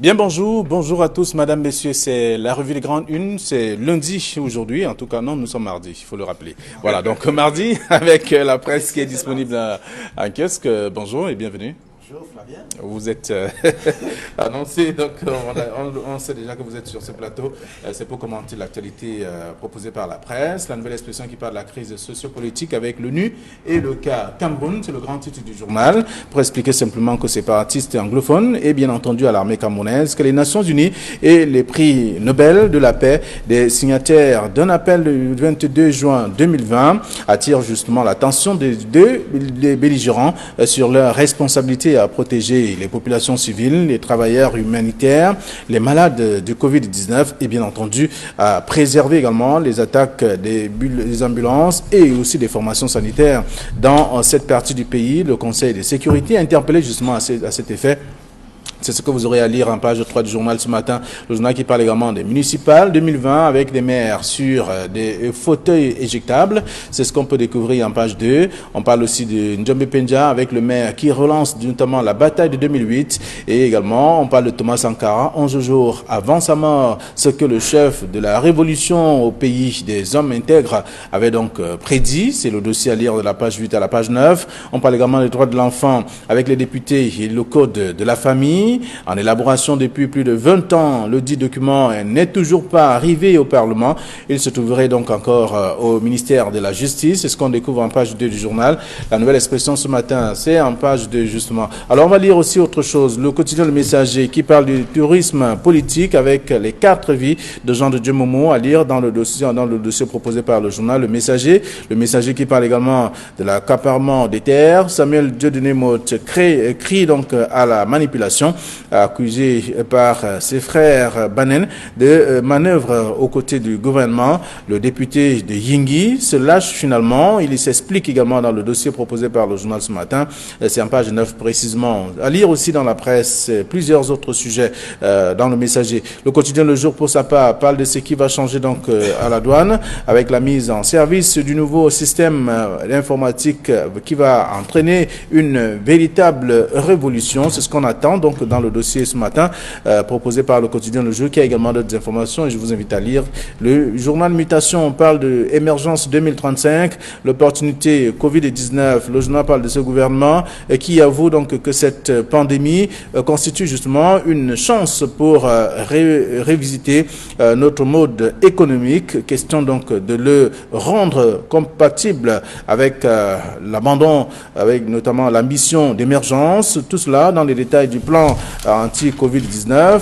Bien, bonjour à tous, madame, messieurs, c'est la revue des grandes unes, c'est lundi aujourd'hui, en tout cas non, nous sommes mardi, il faut le rappeler. Voilà, donc mardi avec la presse qui est disponible en kiosque. Bonjour et bienvenue. Bonjour Flavien. Vous êtes annoncé, donc on sait déjà que vous êtes sur ce plateau. C'est pour commenter l'actualité proposée par la presse, la nouvelle expression qui parle de la crise sociopolitique avec l'ONU et le cas Cameroun, c'est le grand titre du journal, pour expliquer simplement que séparatistes anglophones et bien entendu à l'armée camerounaise, que les Nations Unies et les prix Nobel de la paix des signataires d'un appel du 22 juin 2020 attirent justement l'attention des belligérants sur leur responsabilité à protéger les populations civiles, les travailleurs humanitaires, les malades de Covid-19 et bien entendu à préserver également les attaques des ambulances et aussi des formations sanitaires dans cette partie du pays. Le Conseil de sécurité a interpellé justement à cet effet. C'est ce que vous aurez à lire en page 3 du journal ce matin. Le journal qui parle également des municipales 2020 avec des maires sur des fauteuils éjectables. C'est ce qu'on peut découvrir en page 2. On parle aussi de Njombe Penja avec le maire qui relance notamment la bataille de 2008. Et également, on parle de Thomas Sankara, 11 jours avant sa mort, ce que le chef de la révolution au pays des hommes intègres avait donc prédit. C'est le dossier à lire de la page 8 à la page 9. On parle également des droits de l'enfant avec les députés et le code de la famille. En élaboration depuis plus de 20 ans, le dit document n'est toujours pas arrivé au Parlement. Il se trouverait donc encore au ministère de la Justice. C'est ce qu'on découvre en page 2 du journal. La nouvelle expression ce matin, c'est en page 2 justement. Alors on va lire aussi autre chose. Le quotidien Le Messager qui parle du tourisme politique avec les 4 vies de Jean de Dieu Momo à lire dans le dossier proposé par le journal Le Messager. Le Messager qui parle également de l'accaparement des terres. Samuel Dieudonné Motte crie donc à la manipulation, accusé par ses frères Banen de manœuvre aux côtés du gouvernement. Le député de Yingui se lâche finalement. Il s'explique également dans le dossier proposé par le journal ce matin. C'est en page 9 précisément. À lire aussi dans la presse plusieurs autres sujets dans le Messager. Le quotidien Le Jour pour sa part parle de ce qui va changer donc à la douane avec la mise en service du nouveau système informatique qui va entraîner une véritable révolution. C'est ce qu'on attend donc dans le dossier ce matin proposé par le quotidien Le Jour qui a également d'autres informations et je vous invite à lire le journal Mutation. On parle de émergence 2035, l'opportunité Covid-19. Le journal parle de ce gouvernement qui avoue donc que cette pandémie constitue justement une chance pour révisiter notre mode économique. Question donc de le rendre compatible avec l'abandon, avec notamment l'ambition d'émergence. Tout cela dans les détails du plan anti-Covid-19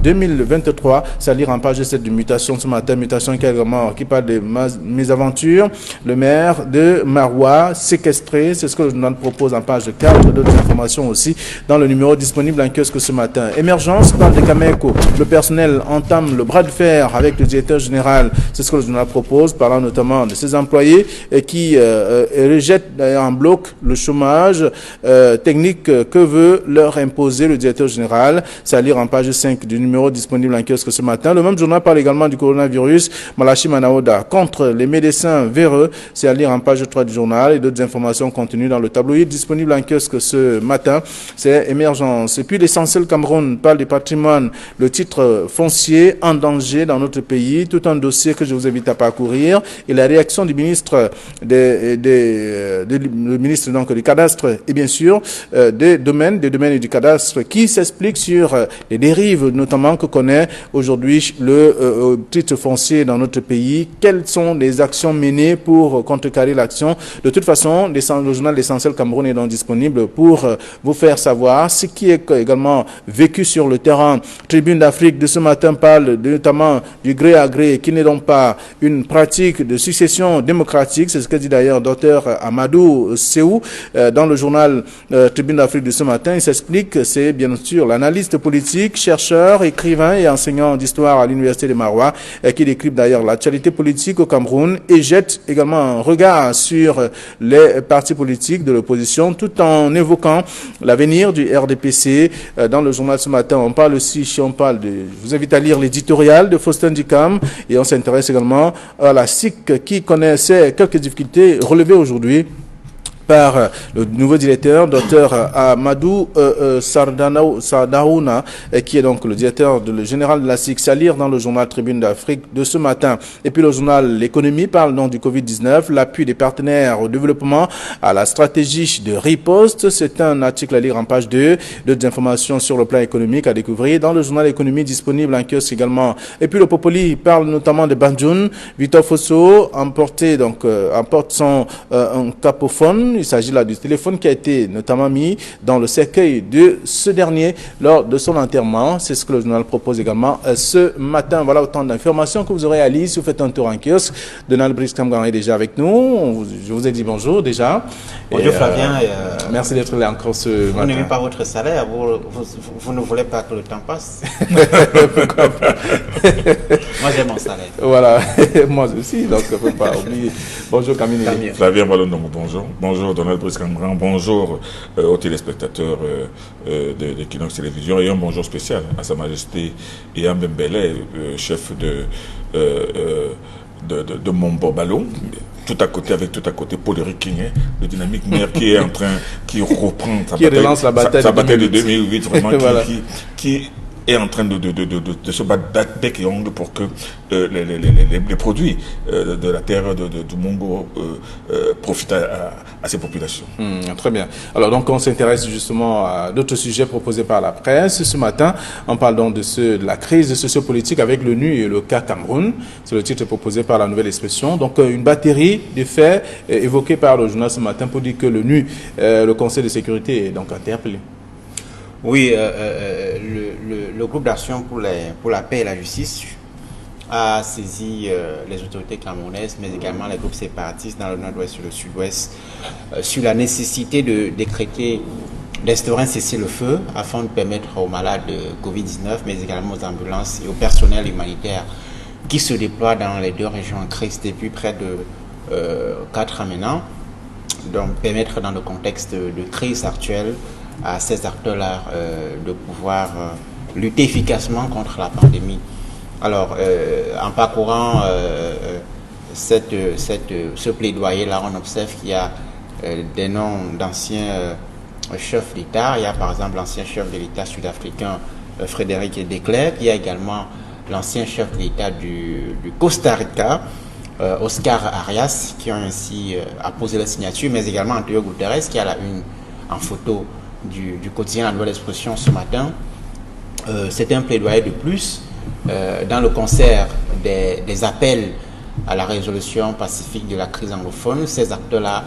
2020-2023. C'est à lire en page 7 de Mutation ce matin. Mutation qui parle des mésaventures. Le maire de Marois séquestré. C'est ce que le journal propose en page 4. D'autres informations aussi dans le numéro disponible en kiosque ce matin. Émergence parle de Cameco. Le personnel entame le bras de fer avec le directeur général. C'est ce que le journal propose, parlant notamment de ses employés qui rejettent en bloc le chômage technique que veut leur imposer le directeur général. C'est à lire en page 5 du numéro disponible en kiosque ce matin. Le même journal parle également du coronavirus. Malachi Manaoda contre les médecins véreux. C'est à lire en page 3 du journal et d'autres informations contenues dans le tabloïd disponible en kiosque ce matin. C'est émergence. Et puis l'essentiel Cameroun parle du patrimoine. Le titre foncier en danger dans notre pays. Tout un dossier que je vous invite à parcourir. Et la réaction du ministre le ministre donc du cadastre et bien sûr des domaines et du cadastre qui s'explique sur les dérives notamment que connaît aujourd'hui le titre foncier dans notre pays. Quelles sont les actions menées pour contrecarrer l'action? De toute façon, le journal L'Essentiel Cameroun est donc disponible pour vous faire savoir ce qui est également vécu sur le terrain. Tribune d'Afrique de ce matin parle notamment du gré à gré qui n'est donc pas une pratique de succession démocratique. C'est ce que dit d'ailleurs Dr Amadou Seou dans le journal Tribune d'Afrique de ce matin. Il s'explique que c'est bien sûr l'analyste politique, chercheur, écrivain et enseignant d'histoire à l'université de Marois qui décrypte d'ailleurs l'actualité politique au Cameroun et jette également un regard sur les partis politiques de l'opposition tout en évoquant l'avenir du RDPC. Dans le journal ce matin, on parle aussi, je vous invite à lire l'éditorial de Faustin Dicam et on s'intéresse également à la SIC qui connaissait quelques difficultés relevées aujourd'hui par le nouveau directeur, Dr Amadou Sardaouna, qui est donc le directeur général de la SIC. C'est à lire dans le journal Tribune d'Afrique de ce matin. Et puis le journal L'économie parle donc du Covid-19, l'appui des partenaires au développement à la stratégie de riposte. C'est un article à lire en page 2. D'autres informations sur le plan économique à découvrir dans le journal Économie disponible en kiosque également. Et puis le Popoli parle notamment de Banjoun. Victor Fosso emporte son un capophone. Il s'agit là du téléphone qui a été notamment mis dans le cercueil de ce dernier lors de son enterrement. C'est ce que le journal propose également ce matin. Voilà autant d'informations que vous aurez à lire si vous faites un tour en kiosque. Donald Brice Kamgan est déjà avec nous. Je vous ai dit bonjour déjà. Bonjour Flavien. Merci d'être là encore ce matin. Vous n'aimez pas votre salaire, vous ne voulez pas que le temps passe. Pourquoi pas? Moi j'aime mon salaire. Voilà, moi aussi, donc il ne faut pas oublier. Bonjour Camille. Flavien Ballon, bonjour. Bonjour Donald Brice Kamgan. Bonjour aux téléspectateurs de Kinox Télévision et un bonjour spécial à Sa Majesté Ian Bembele, chef de Mombo Ballon. Tout à côté Paul Riquigné, le dynamique maire qui est en train, qui reprend sa bataille de 2008, vraiment, voilà. qui est en train de se battre bec et ongle pour que les produits de la terre du Mongo profitent à ces populations. Très bien. Alors donc on s'intéresse justement à d'autres sujets proposés par la presse. Ce matin, on parle donc de la crise sociopolitique avec l'ONU et le cas Cameroun. C'est le titre proposé par la Nouvelle Expression. Donc une batterie de faits évoqués par le journal ce matin pour dire que l'ONU, le Conseil de sécurité, est donc interpellé. Oui, le groupe d'action pour la paix et la justice a saisi les autorités camerounaises, mais également les groupes séparatistes dans le nord-ouest et le sud-ouest, sur la nécessité d'instaurer un cessez-le-feu afin de permettre aux malades de Covid-19, mais également aux ambulances et au personnel humanitaire qui se déploient dans les deux régions en crise depuis près de 4 ans maintenant, donc permettre dans le contexte de crise actuelle à ces acteurs-là de pouvoir lutter efficacement contre la pandémie. Alors, en parcourant ce plaidoyer-là, on observe qu'il y a des noms d'anciens chefs d'État. Il y a par exemple l'ancien chef de l'État sud-africain Frédéric Declercq. Il y a également l'ancien chef de l'État du Costa Rica, Oscar Arias, qui ont ainsi apposé la signature, mais également Antonio Guterres, qui a la une en photo du quotidien La Nouvelle Expression ce matin. C'est un plaidoyer de plus dans le concert des appels à la résolution pacifique de la crise anglophone. Ces acteurs-là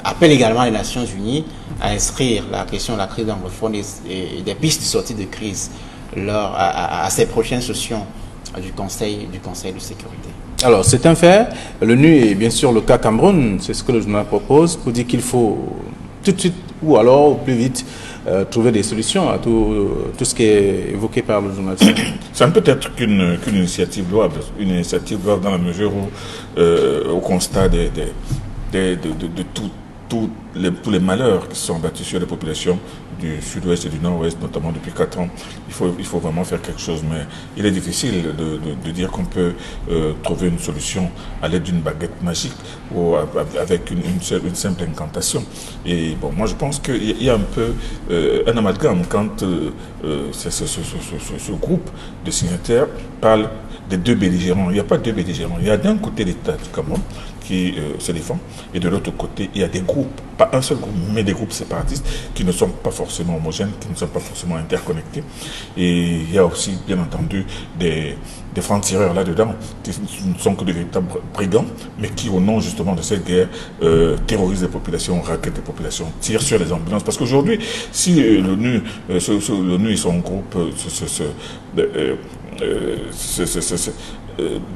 appellent également les Nations Unies à inscrire la question de la crise anglophone et des pistes de sortie de crise à ces prochaines sessions du Conseil de sécurité. Alors, c'est un fait. L'ONU et bien sûr le cas Cameroun, c'est ce que le journal propose pour dire qu'il faut tout de suite ou alors au plus vite trouver des solutions à tout ce qui est évoqué par le journal. Ça ne peut être qu'une initiative louable, dans la mesure où au constat de tous les malheurs qui sont battus sur les populations du sud-ouest et du nord-ouest, notamment depuis 4 ans, il faut vraiment faire quelque chose. Mais il est difficile de dire qu'on peut trouver une solution à l'aide d'une baguette magique ou avec une simple incantation. Et bon, moi je pense qu'il y a un peu un amalgame quand ce groupe de signataires parle des deux belligérants. Il n'y a pas deux belligérants. Il y a d'un côté l'État du Cameroun qui se défend, et de l'autre côté, il y a des groupes, pas un seul groupe, mais des groupes séparatistes qui ne sont pas forcément homogènes, qui ne sont pas forcément interconnectés. Et il y a aussi, bien entendu, des francs-tireurs là-dedans, qui ne sont que de véritables brigands, mais qui, au nom justement de cette guerre, terrorisent les populations, raquettent les populations, tirent sur les ambulances. Parce qu'aujourd'hui, si l'ONU et son groupe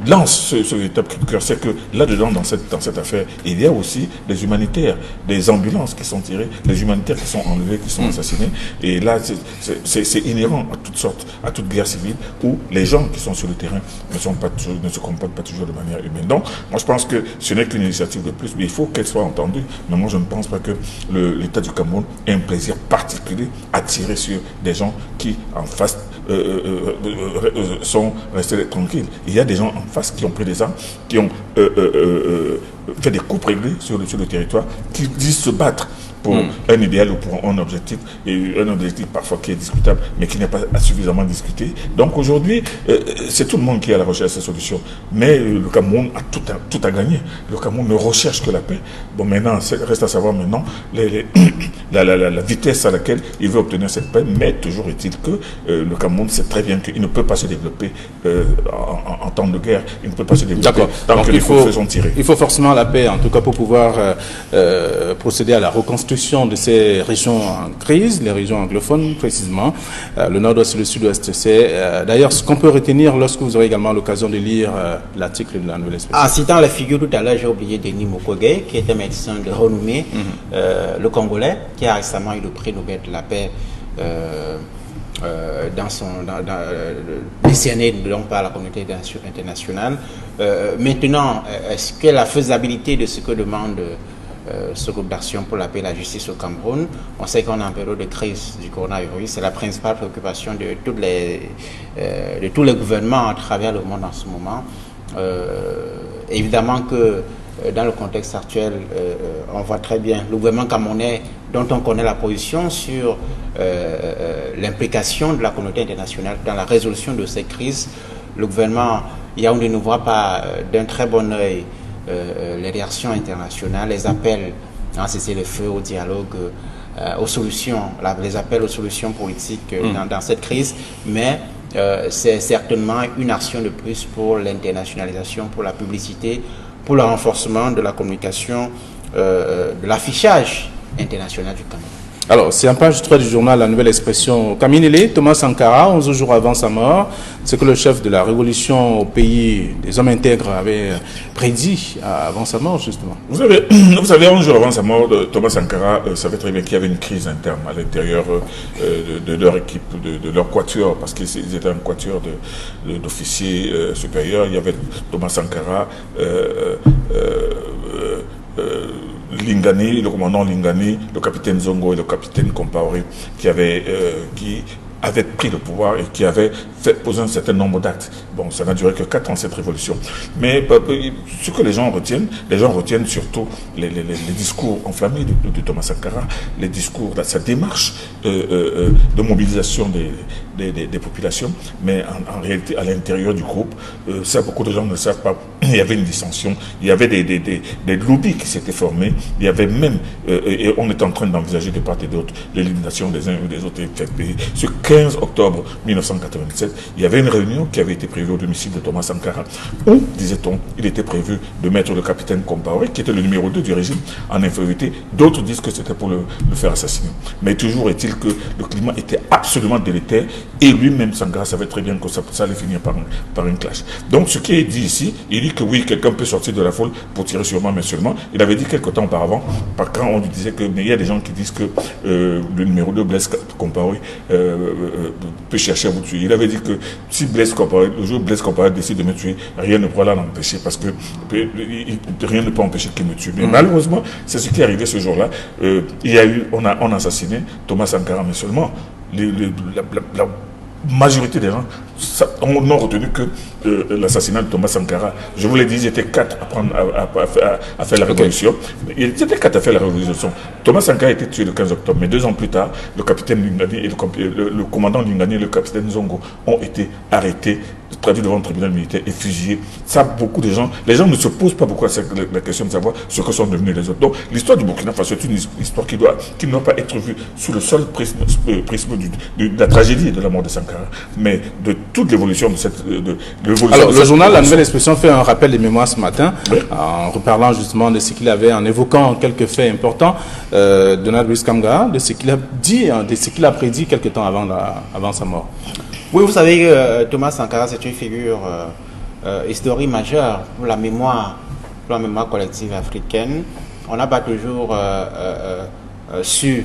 lance ce véritable cri de cœur, c'est que là-dedans, dans cette affaire, il y a aussi des humanitaires, des ambulances qui sont tirées, des humanitaires qui sont enlevés, qui sont assassinés. Et là, c'est inhérent à toutes sortes, à toute guerre civile, où les gens qui sont sur le terrain ne se comportent pas toujours de manière humaine. Donc, moi, je pense que ce n'est qu'une initiative de plus, mais il faut qu'elle soit entendue. Mais moi, je ne pense pas que l'État du Cameroun ait un plaisir particulier à tirer sur des gens qui, en face sont restés tranquilles. Il y a des gens en face qui ont pris des armes, qui ont fait des coupes réglées sur le territoire, qui disent se battre pour un idéal ou pour un objectif, et un objectif parfois qui est discutable, mais qui n'est pas suffisamment discuté. Donc aujourd'hui, c'est tout le monde qui est à la recherche de ces solutions. Mais le Cameroun a tout à gagner. Le Cameroun ne recherche que la paix. Bon, maintenant, reste à savoir maintenant la vitesse à laquelle il veut obtenir cette paix, mais toujours est-il que le Cameroun sait très bien qu'il ne peut pas se développer en temps de guerre. Il ne peut pas se développer tant que les feux sont tirés. Il faut forcément la paix, en tout cas pour pouvoir procéder à la reconstruction de ces régions en crise, les régions anglophones précisément, le nord-ouest et le sud-ouest. C'est d'ailleurs ce qu'on peut retenir lorsque vous aurez également l'occasion de lire l'article de la Nouvelle Expression. En citant la figure tout à l'heure, j'ai oublié Denis Mukwege, qui est un médecin de renommée, le Congolais, qui a récemment eu le prix Nobel de la paix décerné donc par la communauté internationale. Maintenant, est-ce que la faisabilité de ce que demande ce groupe d'action pour la paix et la justice au Cameroun, on sait qu'on est en période de crise du coronavirus, c'est la principale préoccupation de tous les gouvernements à travers le monde en ce moment. Évidemment que dans le contexte actuel, on voit très bien le gouvernement camerounais, dont on connaît la position sur l'implication de la communauté internationale dans la résolution de ces crises. Le gouvernement Yaoundé ne voit pas d'un très bon œil les réactions internationales, les appels à cesser le feu, au dialogue, aux solutions, les appels aux solutions politiques dans cette crise, mais c'est certainement une action de plus pour l'internationalisation, pour la publicité, pour le renforcement de la communication, de l'affichage international du Cameroun. Alors, c'est en page 3 du journal La Nouvelle Expression. Kaminele Thomas Sankara, 11 jours avant sa mort, c'est que le chef de la révolution au pays des hommes intègres avait prédit avant sa mort, justement. Vous savez, 11 jours avant sa mort, Thomas Sankara savait très bien qu'il y avait une crise interne à l'intérieur de leur équipe, de leur quatuor, parce qu'ils étaient un quatuor d'officiers supérieurs. Il y avait Thomas Sankara, Lingani, le commandant Lingani, le capitaine Zongo et le capitaine Compaoré qui avaient pris le pouvoir et qui avaient posé un certain nombre d'actes. Bon, ça n'a duré que 4 ans cette révolution. Mais ce que les gens retiennent surtout les discours enflammés de Thomas Sankara, les discours, sa démarche de mobilisation des populations. Mais en réalité, à l'intérieur du groupe, ça beaucoup de gens ne le savent pas, il y avait une dissension, il y avait des lobbies qui s'étaient formés, il y avait même, et on est en train d'envisager de part et d'autre l'élimination des uns ou des autres. Ce 15 octobre 1997, il y avait une réunion qui avait été prévue au domicile de Thomas Sankara, où, disait-on, il était prévu de mettre le capitaine Compaoré, qui était le numéro 2 du régime, en infériorité. D'autres disent que c'était pour le faire assassiner. Mais toujours est-il que le climat était absolument délétère, et lui-même, Sankara, savait très bien que ça allait finir par un clash. Donc, ce qui est dit ici, il dit que oui, quelqu'un peut sortir de la foule pour tirer sur moi, mais seulement, il avait dit quelque temps auparavant, quand on lui disait que, mais il y a des gens qui disent que le numéro 2, Blaise Compaoré, peut chercher à vous tuer. Il avait dit que si le jour où Blaise Compaoré décide de me tuer, rien ne pourra l'empêcher, parce que rien ne peut empêcher qu'il me tue. Mais malheureusement, c'est ce qui est arrivé ce jour-là. On a assassiné Thomas Sankara, mais seulement la majorité des gens n'ont retenu que l'assassinat de Thomas Sankara. Je vous l'ai dit, ils étaient 4 à faire la révolution. Ils étaient 4 à faire la révolution. Thomas Sankara a été tué le 15 octobre, mais 2 ans plus tard, le capitaine Lingani et le commandant Lingani et le capitaine Zongo ont été arrêtés, traduits devant le tribunal militaire et fusillés. Ça, beaucoup de gens, les gens ne se posent pas beaucoup la question de savoir ce que sont devenus les autres. Donc, l'histoire du Burkina Faso est une histoire qui ne doit pas être vue sous le seul prisme de la tragédie de la mort de Sankara, mais de toute l'évolution de cette... Alors, le journal La Nouvelle Expression fait un rappel des mémoires ce matin, oui, en reparlant justement de ce qu'il avait, en évoquant quelques faits importants, Donald Luis Kamga, de ce qu'il a dit, de ce qu'il a prédit quelque temps avant sa mort. Oui, vous savez que Thomas Sankara, c'est une figure historique majeure pour la mémoire collective africaine. On n'a pas toujours su,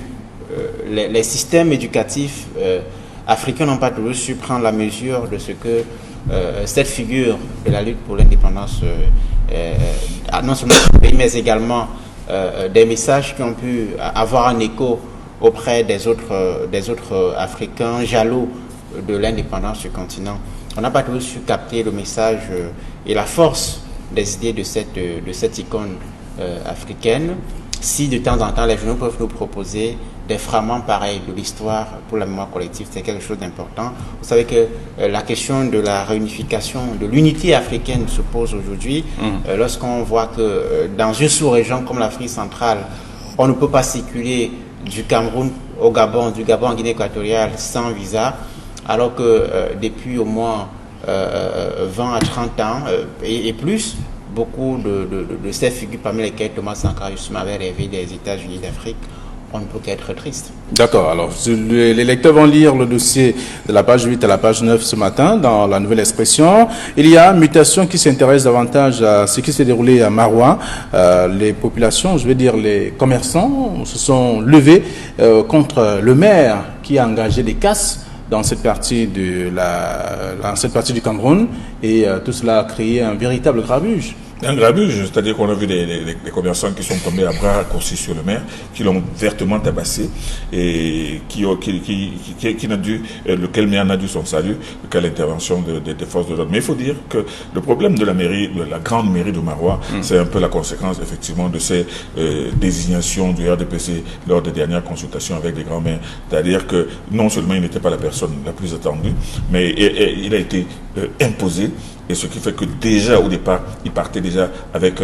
les systèmes éducatifs africains n'ont pas toujours su prendre la mesure de ce que cette figure de la lutte pour l'indépendance, non seulement du pays, mais également des messages qui ont pu avoir un écho auprès des autres Africains jaloux de l'indépendance du continent. On n'a pas toujours su capter le message et la force des idées de cette icône africaine. Si de temps en temps les journaux peuvent nous proposer des fragments pareils de l'histoire pour la mémoire collective, c'est quelque chose d'important. Vous savez que la question de la réunification, de l'unité africaine se pose aujourd'hui lorsqu'on voit que dans une sous-région comme l'Afrique centrale, on ne peut pas circuler du Cameroun au Gabon, du Gabon en Guinée équatoriale sans visa, alors que depuis au moins 20 à 30 ans et plus, beaucoup de ces figures, parmi lesquelles Thomas Sankara justement avait rêvé des États-Unis d'Afrique, on ne peut qu'être triste. D'accord. Alors, les lecteurs vont lire le dossier de la page 8 à la page 9 ce matin dans la Nouvelle Expression. Il y a Mutation qui s'intéresse davantage à ce qui s'est déroulé à Maroua. Les populations, je veux dire les commerçants, se sont levés contre le maire qui a engagé des casses dans cette partie du Cameroun et tout cela a créé un véritable grabuge. Un grabuge, c'est-à-dire qu'on a vu des commerçants qui sont tombés à bras raccourcis sur le maire, qui l'ont vertement tabassé et lequel maire n'a dû son salut qu'à l'intervention des forces de l'ordre. Mais il faut dire que le problème de la mairie, de la grande mairie de Maroua, c'est un peu la conséquence effectivement de ces désignations du RDPC lors des dernières consultations avec les grands maires. C'est-à-dire que non seulement il n'était pas la personne la plus attendue, mais il a été imposé. Et ce qui fait que déjà au départ, il partait déjà avec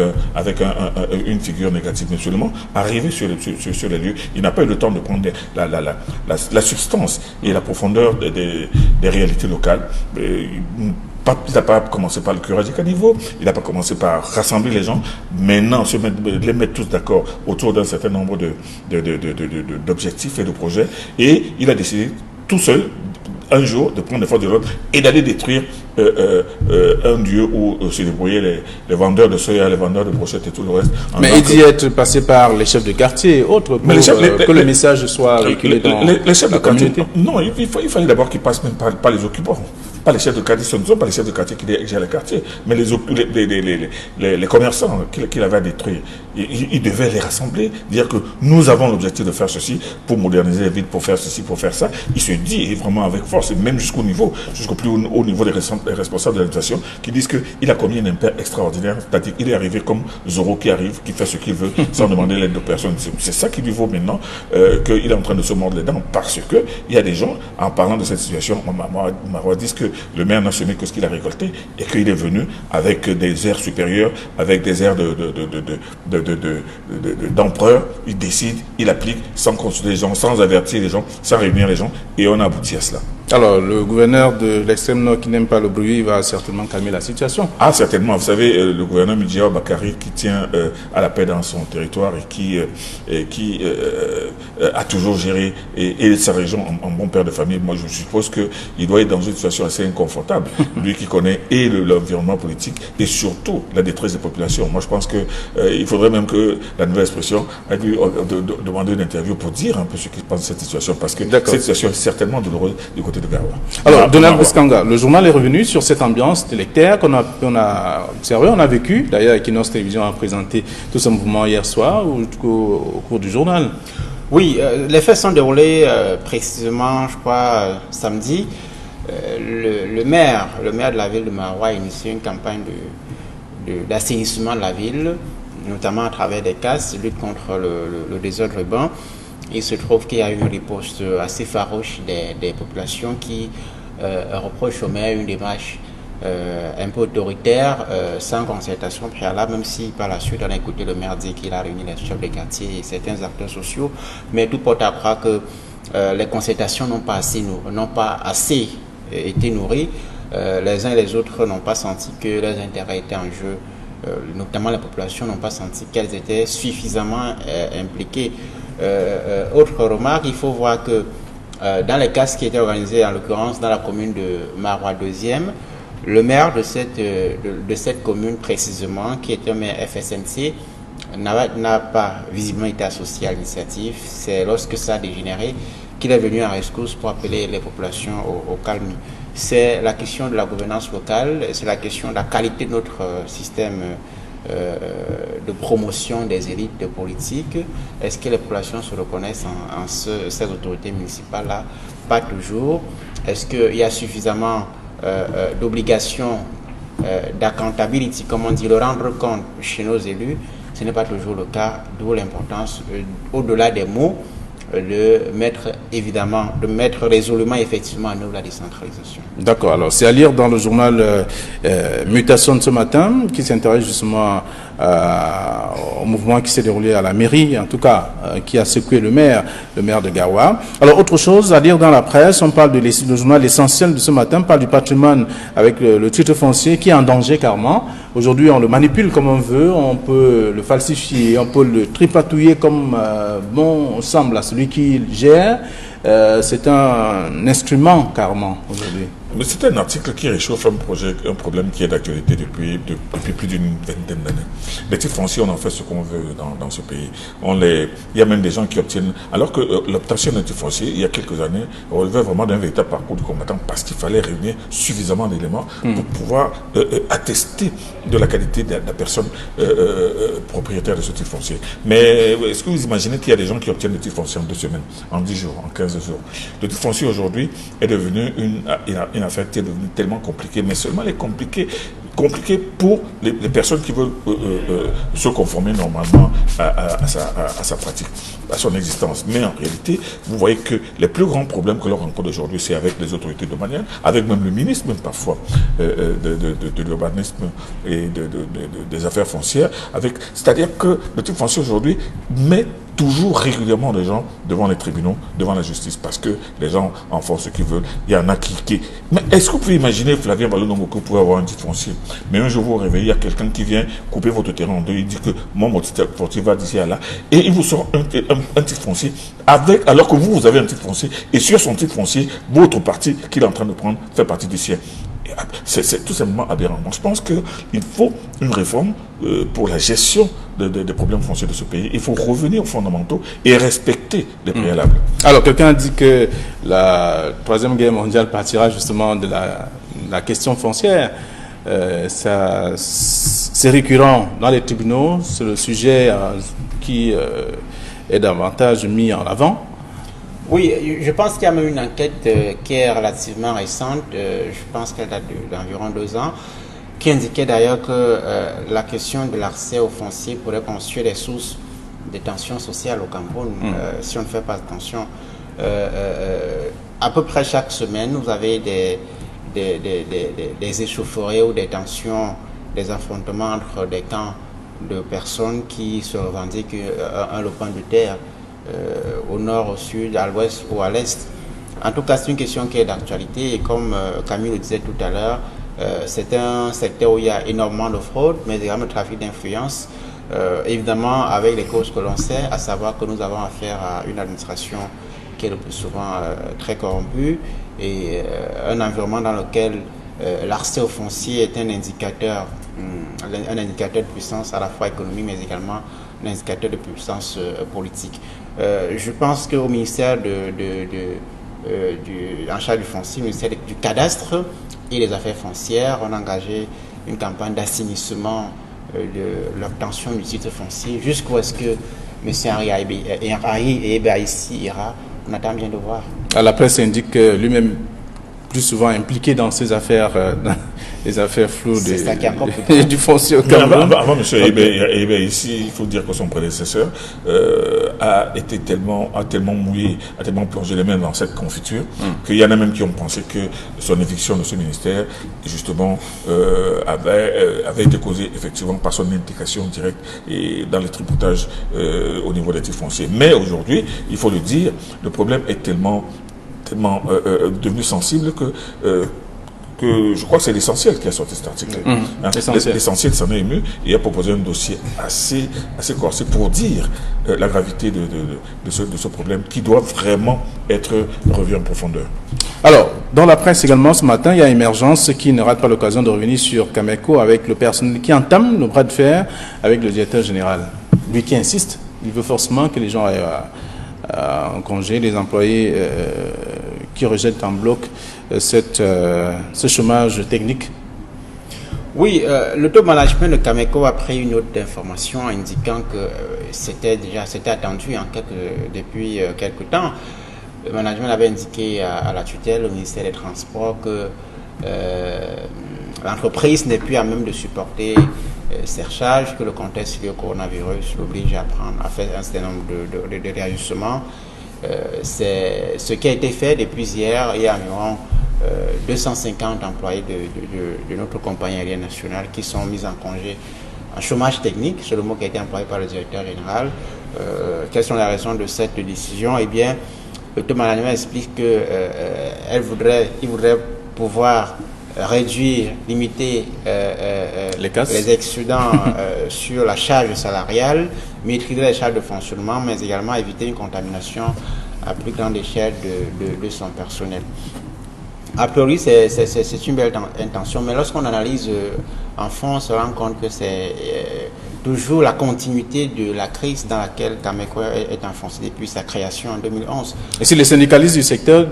une figure négative. Mais seulement, arrivé sur les lieux, il n'a pas eu le temps de prendre la substance et la profondeur des réalités locales. Il n'a pas commencé par le curage du caniveau, il n'a pas commencé par rassembler les gens. Maintenant, les mettre tous d'accord autour d'un certain nombre d'objectifs et de projets. Et il a décidé tout seul, un jour, de prendre les forces de l'ordre et d'aller détruire un lieu où se débrouillaient les vendeurs de soya, les vendeurs de brochettes et tout le reste. Mais il dit être passé par les chefs de quartier et autres pour que le message soit véhiculé dans les chefs la de quartier. communauté. Non, il fallait d'abord qu'ils passent même par les occupants. Pas les chefs de quartier, ce ne sont pas les chefs de quartier qui gèrent les quartiers, mais les commerçants qu'il avait à détruire. Il devait les rassembler, dire que nous avons l'objectif de faire ceci pour moderniser les villes, pour faire ceci, pour faire ça. Il se dit vraiment avec force, et même jusqu'au plus haut niveau des responsables de l'administration, qui disent qu'il a commis un impair extraordinaire, c'est-à-dire qu'il est arrivé comme Zorro qui arrive, qui fait ce qu'il veut, sans demander l'aide de personne. C'est ça qui lui vaut maintenant qu'il est en train de se mordre les dents, parce que il y a des gens, en parlant de cette situation, Maroua disent que le maire n'a semé que ce qu'il a récolté et qu'il est venu avec des airs supérieurs, avec des airs d'empereur. Il décide, il applique sans consulter les gens, sans avertir les gens, sans réunir les gens, et on a abouti à cela. Alors, le gouverneur de l'extrême nord qui n'aime pas le bruit va certainement calmer la situation. Ah, certainement. Vous savez, le gouverneur Midjia Bakari qui tient à la paix dans son territoire et qui a toujours géré et sa région en bon père de famille, moi je suppose qu'il doit être dans une situation assez inconfortable. Lui qui connaît et l'environnement politique et surtout la détresse des populations. Moi je pense qu'il faudrait même que la Nouvelle Expression ait dû demander une interview pour dire un peu ce qu'il pense de cette situation. Parce que cette situation est certainement douloureuse du côté de Garoua. Alors, Donald Beskanga, le journal est revenu sur cette ambiance électorale qu'on a observée, on a vécu. D'ailleurs, Equinox Télévision a présenté tout ce mouvement hier soir au cours du journal. Oui, les faits sont déroulés précisément, je crois, samedi. Le maire de la ville de Maroua a initié une campagne d'assainissement de la ville, notamment à travers des casses, lutte contre le désordre urbain. Il se trouve qu'il y a eu une riposte assez farouche des populations qui reprochent au maire une démarche un peu autoritaire, sans concertation préalable, même si par la suite on a écouté le maire dire qu'il a réuni les chefs de quartier et certains acteurs sociaux, mais tout porte à croire que les concertations n'ont pas assez été nourries. Les uns et les autres n'ont pas senti que leurs intérêts étaient en jeu, notamment les populations n'ont pas senti qu'elles étaient suffisamment impliquées. Autre remarque, il faut voir que dans les casses qui étaient organisées, en l'occurrence dans la commune de Maroua 2e, le maire de cette commune précisément, qui est un maire FSNC, n'a pas visiblement été associé à l'initiative. C'est lorsque ça a dégénéré qu'il est venu en rescousse pour appeler les populations au calme. C'est la question de la gouvernance locale, c'est la question de la qualité de notre système de promotion des élites politiques. Est-ce que les populations se reconnaissent en ces autorités municipales-là? Pas toujours. Est-ce qu'il y a suffisamment d'obligations d'accountability, comme on dit, le rendre compte chez nos élus? Ce n'est pas toujours le cas, d'où l'importance, au-delà des mots, de mettre résolument effectivement en œuvre la décentralisation. D'accord, alors c'est à lire dans le journal Mutation de ce matin, qui s'intéresse justement au mouvement qui s'est déroulé à la mairie, en tout cas, qui a secoué le maire de Garoua. Alors autre chose à lire dans la presse, on parle le journal L'Essentiel de ce matin, parle du patrimoine avec le titre foncier qui est en danger carrément. Aujourd'hui on le manipule comme on veut, on peut le falsifier, on peut le tripatouiller comme bon semble à celui qui gère. C'est un instrument carrément aujourd'hui. Mais c'est un article qui réchauffe un problème qui est d'actualité depuis plus d'une vingtaine d'années. Les titres fonciers, on en fait ce qu'on veut dans ce pays. Il y a même des gens qui obtiennent... Alors que l'obtention d'un titre foncier, il y a quelques années, relevait vraiment d'un véritable parcours du combattant parce qu'il fallait réunir suffisamment d'éléments pour pouvoir attester de la qualité de la personne propriétaire de ce titre foncier. Mais est-ce que vous imaginez qu'il y a des gens qui obtiennent le titre foncier en 2 semaines, en 10 jours, en 15 jours? Le titre foncier aujourd'hui est devenu une affaire qui est devenue tellement compliquée, mais seulement elle est compliquée pour les personnes qui veulent se conformer normalement à sa pratique, à son existence. Mais en réalité, vous voyez que les plus grands problèmes que l'on rencontre aujourd'hui, c'est avec les autorités domaniales, avec même le ministre, même parfois, de l'urbanisme et des affaires foncières. C'est-à-dire que le titre foncier aujourd'hui met toujours régulièrement des gens devant les tribunaux, devant la justice, parce que les gens en font ce qu'ils veulent. Il y en a qui... Mais est-ce que vous pouvez imaginer, Flavien Baloundongo, que vous pouvez avoir un titre foncier, mais un jour vous vous réveillez, il y a quelqu'un qui vient couper votre terrain en deux, il dit que mon titre foncier va d'ici à là, et il vous sort un titre foncier, alors que vous avez un titre foncier, et sur son titre foncier, votre parti qu'il est en train de prendre fait partie du sien. C'est tout simplement aberrant. Donc je pense qu'il faut une réforme pour la gestion des problèmes fonciers de ce pays. Il faut revenir aux fondamentaux et respecter les préalables. Alors quelqu'un a dit que la Troisième Guerre mondiale partira justement de la question foncière. C'est récurrent dans les tribunaux, c'est le sujet qui est davantage mis en avant. Oui, je pense qu'il y a même une enquête qui est relativement récente, je pense qu'elle date d'environ 2 ans, qui indiquait d'ailleurs que la question de l'accès au foncier pourrait constituer des sources de tensions sociales au Cameroun, si on ne fait pas attention. À peu près chaque semaine, vous avez des échauffourées ou des tensions, des affrontements entre des camps de personnes qui se revendiquent un lopin de terre au nord, au sud, à l'ouest ou à l'est. En tout cas, c'est une question qui est d'actualité et comme Camille le disait tout à l'heure, c'est un secteur où il y a énormément de fraude, mais également de trafic d'influence, évidemment avec les causes que l'on sait, à savoir que nous avons affaire à une administration qui est le plus souvent très corrompue et un environnement dans lequel l'accès au foncier est un indicateur de puissance à la fois économique mais également un indicateur de puissance politique. Je pense qu'au ministère en charge du foncier, le ministère du cadastre et des affaires foncières, on a engagé une campagne d'assainissement de l'obtention du titre foncier. Jusqu'où est-ce que M. Henri ici ira? On attend bien de voir. La presse indique que lui-même plus souvent impliqué dans ces affaires, les affaires floues du foncier au Cameroun. Avant M. Hébé, ici, il faut dire que son prédécesseur a tellement mouillé, a tellement plongé les mains dans cette confiture, qu'il y en a même qui ont pensé que son éviction de ce ministère, justement, avait été causée effectivement par son implication directe et dans le tripotage au niveau des titres fonciers. Mais aujourd'hui, il faut le dire, le problème est tellement devenu sensible que je crois que c'est l'essentiel qui a sorti cet article. L'essentiel s'en est ému et a proposé un dossier assez corsé pour dire la gravité de ce problème qui doit vraiment être revu en profondeur. Alors, dans la presse également ce matin, il y a Émergence qui ne rate pas l'occasion de revenir sur Cameco avec le personnel qui entame le bras de fer avec le directeur général. Lui qui insiste, il veut forcément que les gens aillent en congé, les employés qui rejettent en bloc ce chômage technique. Oui, le top management de Cameco a pris une autre information indiquant que c'était attendu depuis quelque temps. le management avait indiqué à la tutelle, au ministère des Transports, que l'entreprise n'est plus à même de supporter ces charges, que le contexte lié au coronavirus l'oblige à faire un certain nombre de réajustements. C'est ce qui a été fait depuis hier. Il y a environ 250 employés de notre compagnie aérienne nationale qui sont mis en congé, en chômage technique, c'est le mot qui a été employé par le directeur général. Quelles sont les raisons de cette décision? Eh bien, le top management explique qu'il voudrait pouvoir réduire, limiter les excédents sur la charge salariale, maîtriser les charges de fonctionnement, mais également éviter une contamination à plus grande échelle de son personnel. A priori, c'est une belle intention, mais lorsqu'on analyse en fond, on se rend compte que c'est toujours la continuité de la crise dans laquelle Cameco est enfoncé depuis sa création en 2011. Et si les syndicalistes du secteur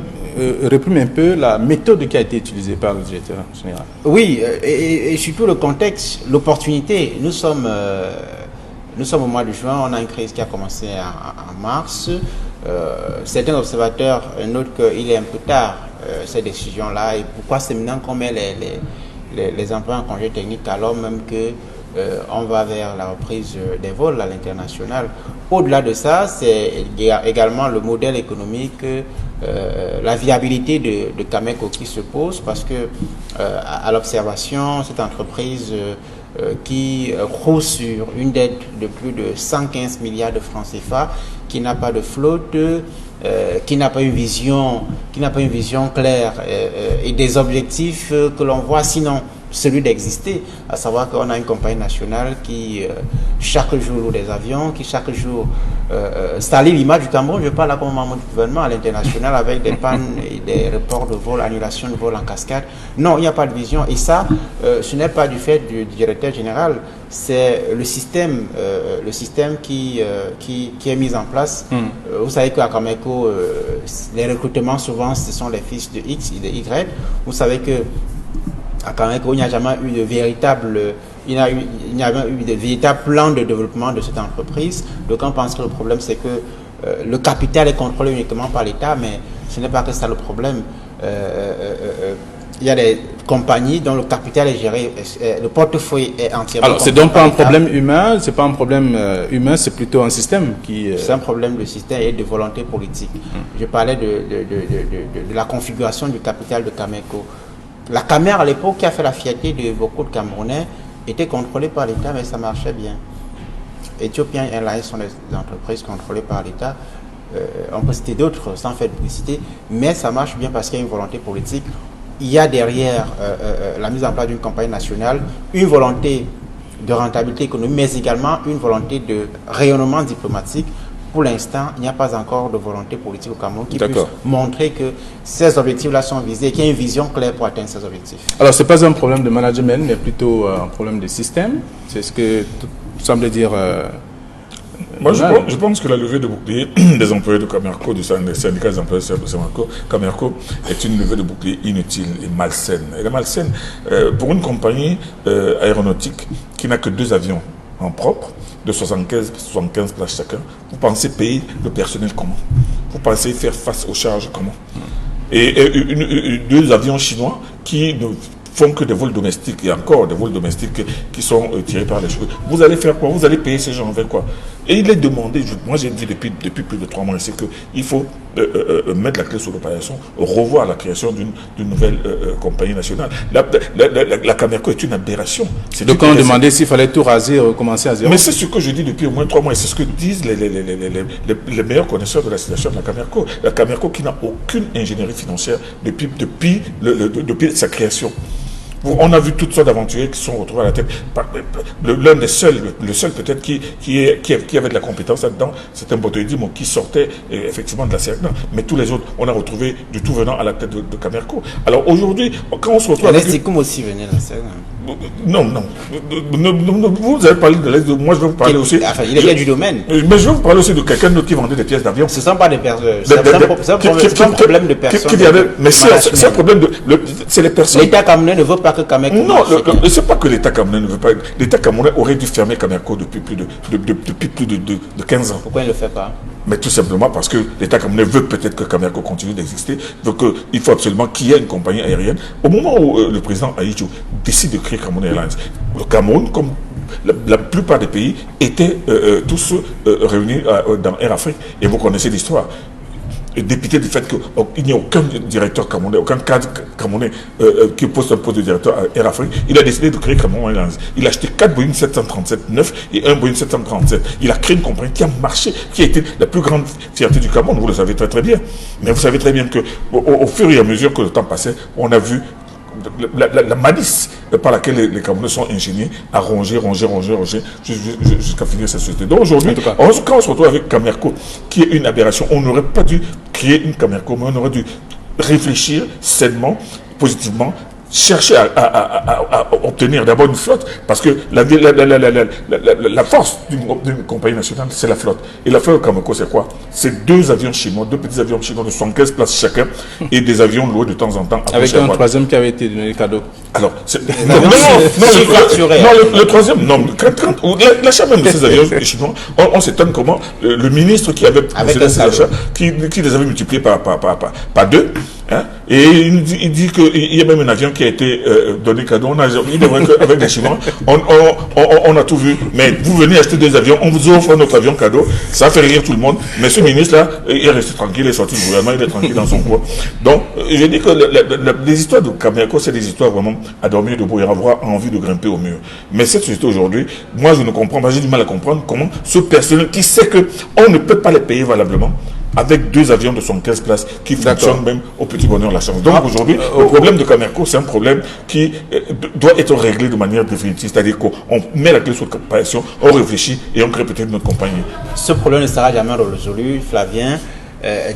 répriment un peu la méthode qui a été utilisée par le directeur général? Oui, et surtout le contexte, l'opportunité. Nous sommes au mois de juin, on a une crise qui a commencé en mars. Certains observateurs notent qu'il est un peu tard, cette décision-là, et pourquoi c'est maintenant qu'on met les emplois en congé technique alors même que on va vers la reprise des vols à l'international. Au-delà de ça, c'est également le modèle économique, la viabilité de Cameco qui se pose, parce que à l'observation, cette entreprise qui croule sur une dette de plus de 115 milliards de francs CFA, qui n'a pas de flotte, qui n'a pas une vision claire et des objectifs que l'on voit, sinon celui d'exister, à savoir qu'on a une compagnie nationale qui chaque jour loue des avions, qui chaque jour salit l'image du Cameroun. Je parle là comme membre du gouvernement à l'international, avec des pannes et des reports de vol, annulation de vol en cascade. Non, il n'y a pas de vision, et ça, ce n'est pas du fait du directeur général, c'est le système qui est mis en place. Vous savez qu'à Cameco, les recrutements souvent ce sont les fils de X et de Y. Vous savez que à Cameco, il n'y a jamais eu de véritable plan de développement de cette entreprise. Donc on pense que le problème, c'est que le capital est contrôlé uniquement par l'État, mais ce n'est pas que ça le problème. Il y a des compagnies dont le capital est géré, le portefeuille est entièrement... Alors, c'est donc pas un problème humain, c'est pas un problème humain, c'est plutôt un système qui... C'est un problème de système et de volonté politique. Je parlais de la configuration du capital de Cameco. La Camer, à l'époque, qui a fait la fierté de beaucoup de Camerounais, était contrôlée par l'État, mais ça marchait bien. Ethiopian Airlines sont des entreprises contrôlées par l'État. On peut citer d'autres sans faire de publicité, mais ça marche bien parce qu'il y a une volonté politique. Il y a derrière la mise en place d'une campagne nationale une volonté de rentabilité économique, mais également une volonté de rayonnement diplomatique. Pour l'instant, il n'y a pas encore de volonté politique au Cameroun qui puisse montrer que ces objectifs-là sont visés et qu'il y a une vision claire pour atteindre ces objectifs. Alors, ce n'est pas un problème de management, mais plutôt un problème de système. C'est ce que tu sembles dire. Moi, je pense que la levée de bouclier des employés de Cameco, du syndicat des employés de Cameco, est une levée de bouclier inutile et malsaine. Elle est malsaine pour une compagnie aéronautique qui n'a que 2 avions en propre, de 75 places chacun. Vous pensez payer le personnel comment? Vous pensez faire face aux charges comment? Et 2 avions chinois qui ne font que des vols domestiques, et encore des vols domestiques qui sont tirés par les cheveux. Vous allez faire quoi? Vous allez payer ces gens avec quoi? Et il est demandé, moi j'ai dit depuis plus de 3 mois, c'est qu'il faut mettre la clé sur l'opération, revoir la création d'une nouvelle compagnie nationale. La Cameco est une aberration. Donc on demandait s'il fallait tout raser, recommencer à zéro. Mais c'est ce que je dis depuis au moins 3 mois, et c'est ce que disent les meilleurs connaisseurs de la situation de la Cameco. La Cameco qui n'a aucune ingénierie financière depuis sa création. On a vu toutes sortes d'aventuriers qui sont retrouvés à la tête. L'un des seuls, le seul peut-être qui avait de la compétence là-dedans, c'est un Botoïdimo qui sortait effectivement de la CERCNA. Mais tous les autres, on a retrouvé du tout venant à la tête de Cameco. Alors aujourd'hui, quand on se retrouve avec... L'Esticum aussi venait de la CERCNA. Non. Vous avez parlé de l'Est, moi je vais vous parler aussi... Enfin, il est du domaine. Mais je vais vous parler aussi de quelqu'un d'autre qui vendait des pièces d'avion. Ce ne sont pas des personnes. C'est un problème de personnes. Mais c'est un problème de... C'est les personnes... L'État camerounais ne veut pas que Cameco... Non, c'est pas que l'État camerounais ne veut pas... L'État camerounais aurait dû fermer Cameco depuis plus de 15 ans. Pourquoi il ne le fait pas? mais tout simplement parce que l'État camerounais veut peut-être que Cameco continue d'exister, veut qu'il faut absolument qu'il y ait une compagnie aérienne. Au moment où le président Ahidjo décide de créer Cameroun Airlines, le Cameroun, comme la plupart des pays, étaient tous réunis dans Air Afrique. Et vous connaissez l'histoire. Dépité du fait qu'il n'y a aucun directeur camerounais, aucun cadre camerounais qui pose un poste de directeur à Air Afrique, il a décidé de créer Cameroun Airlines. Il a acheté 4 Boeing 737-9 et un Boeing 737. Il a créé une compagnie qui a marché, qui a été la plus grande fierté du Cameroun, vous le savez très très bien. Mais vous savez très bien qu'au fur et à mesure que le temps passait, on a vu la malice par laquelle les Camerounais sont ingéniés à ronger jusqu'à finir cette société. Donc aujourd'hui, quand on se retrouve avec Camerco, qui est une aberration, on n'aurait pas dû créer une Camerco, mais on aurait dû réfléchir sainement, positivement, chercher à obtenir d'abord une flotte, parce que la force d'une compagnie nationale, c'est la flotte. Et la flotte de Cameco, c'est quoi? C'est 2 avions chinois, 2 petits avions chinois de 75 places chacun, et des avions loués de temps en temps. Avec un troisième qui avait été donné cadeau. Alors, le troisième, non, l'achat même de ces avions chinois, on s'étonne comment le ministre qui avait procédé à ces achats, qui les avait multipliés par 2, hein, et il dit qu'il y a même un avion qui a été donné cadeau. Il est vrai qu'avec les Chinois, on a tout vu, mais vous venez acheter 2 avions, on vous offre un autre avion cadeau, ça fait rire tout le monde, mais ce ministre-là, il est resté tranquille, il est sorti du gouvernement, il est tranquille dans son coin. Donc, je dis que les histoires de Camerco, c'est des histoires vraiment à dormir debout et à avoir envie de grimper au mur. Mais cette société aujourd'hui, moi je ne comprends pas, j'ai du mal à comprendre comment ce personnel qui sait qu'on ne peut pas les payer valablement, avec 2 avions de 75 places qui fonctionnent même au petit bonheur la chance. Donc aujourd'hui, le problème de Camerco, c'est un problème qui doit être réglé de manière définitive. C'est-à-dire qu'on met la clé sur la pression, on réfléchit et on crée peut-être notre compagnie. Ce problème ne sera jamais résolu, Flavien,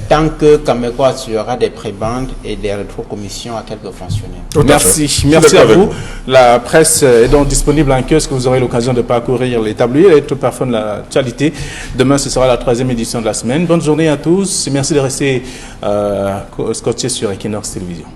tant que Camerco assurera des prébendes et des rétrocommissions à quelques fonctionnaires. Merci à vous. La presse est donc disponible en kiosque. Vous aurez l'occasion de parcourir les tabloïds et tout parfum de l'actualité. Demain, ce sera la 3e édition de la semaine. Bonne journée à tous. Merci de rester scotchés sur Equinox Télévision.